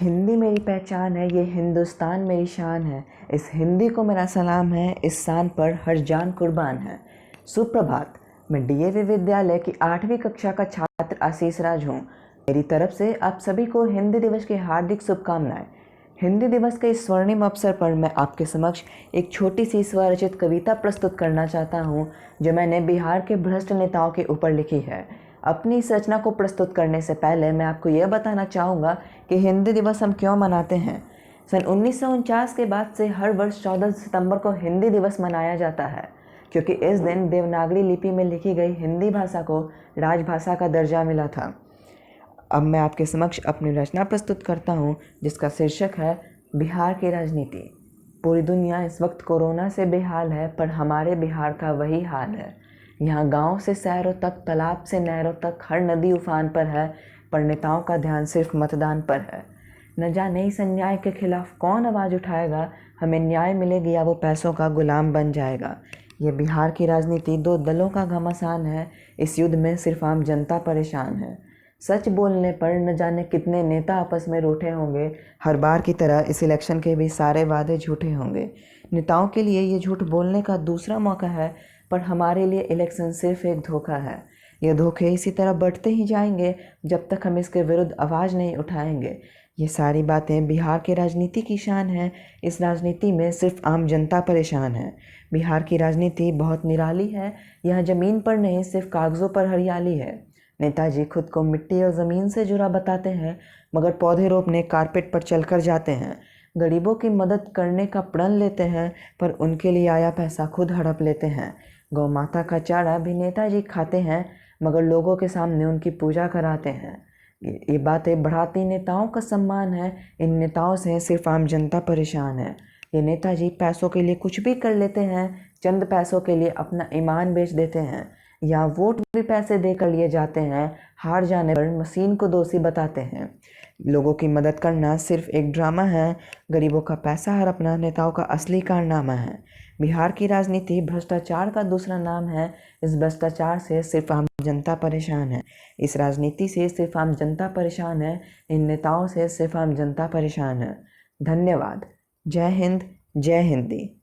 हिंदी मेरी पहचान है, ये हिंदुस्तान मेरी शान है। इस हिंदी को मेरा सलाम है, इस शान पर हर जान कुर्बान है। सुप्रभात। मैं डीएवी विद्यालय की 8वीं कक्षा का छात्र आशीष राज हूँ। मेरी तरफ से आप सभी को हिंदी दिवस की हार्दिक शुभकामनाएं। हिंदी दिवस के इस स्वर्णिम अवसर पर मैं आपके समक्ष एक छोटी सी स्वरचित कविता प्रस्तुत करना चाहता हूँ, जो मैंने बिहार के भ्रष्ट नेताओं के ऊपर लिखी है। अपनी इस रचना को प्रस्तुत करने से पहले मैं आपको यह बताना चाहूँगा कि हिंदी दिवस हम क्यों मनाते हैं। सन 1949 के बाद से हर वर्ष 14 सितंबर को हिंदी दिवस मनाया जाता है, क्योंकि इस दिन देवनागरी लिपि में लिखी गई हिंदी भाषा को राजभाषा का दर्जा मिला था। अब मैं आपके समक्ष अपनी रचना प्रस्तुत करता हूँ, जिसका शीर्षक है बिहार की राजनीति। पूरी दुनिया इस वक्त कोरोना से बेहाल है, पर हमारे बिहार का वही हाल है। यहाँ गांव से शहरों तक, तालाब से नहरों तक हर नदी उफान पर है, पर नेताओं का ध्यान सिर्फ मतदान पर है। न जाने इस अन्याय के खिलाफ कौन आवाज़ उठाएगा, हमें न्याय मिलेगी या वो पैसों का गुलाम बन जाएगा। ये बिहार की राजनीति दो दलों का घमासान है, इस युद्ध में सिर्फ आम जनता परेशान है। सच बोलने पर न जाने कितने नेता आपस में रूठे होंगे, हर बार की तरह इस इलेक्शन के भी सारे वादे झूठे होंगे। नेताओं के लिए ये झूठ बोलने का दूसरा मौका है, पर हमारे लिए इलेक्शन सिर्फ एक धोखा है। ये धोखे इसी तरह बढ़ते ही जाएंगे जब तक हम इसके विरुद्ध आवाज़ नहीं उठाएंगे। ये सारी बातें बिहार की राजनीति की शान है। इस राजनीति में सिर्फ आम जनता परेशान है। बिहार की राजनीति बहुत निराली है। यह ज़मीन पर नहीं, सिर्फ कागज़ों पर हरियाली है। नेताजी खुद को मिट्टी और ज़मीन से जुड़ा बताते हैं, मगर पौधे रोपने कारपेट पर चलकर जाते हैं। गरीबों की मदद करने का प्रण लेते हैं, पर उनके लिए आया पैसा खुद हड़प लेते हैं। गौ माता का चारा भी नेताजी खाते हैं, मगर लोगों के सामने उनकी पूजा कराते हैं। ये बातें बढ़ाती नेताओं का सम्मान है। इन नेताओं से सिर्फ आम जनता परेशान है। ये नेताजी पैसों के लिए कुछ भी कर लेते हैं। चंद पैसों के लिए अपना ईमान बेच देते हैं, या वोट भी पैसे देकर लिए जाते हैं। हार जाने पर मशीन को दोषी बताते हैं। लोगों की मदद करना सिर्फ एक ड्रामा है। गरीबों का पैसा हड़पना नेताओं का असली कारनामा है। बिहार की राजनीति भ्रष्टाचार का दूसरा नाम है। इस भ्रष्टाचार से सिर्फ आम जनता परेशान है। इस राजनीति से सिर्फ आम जनता परेशान है। इन नेताओं से सिर्फ आम जनता परेशान है। धन्यवाद। जय हिंद, जय हिंदी।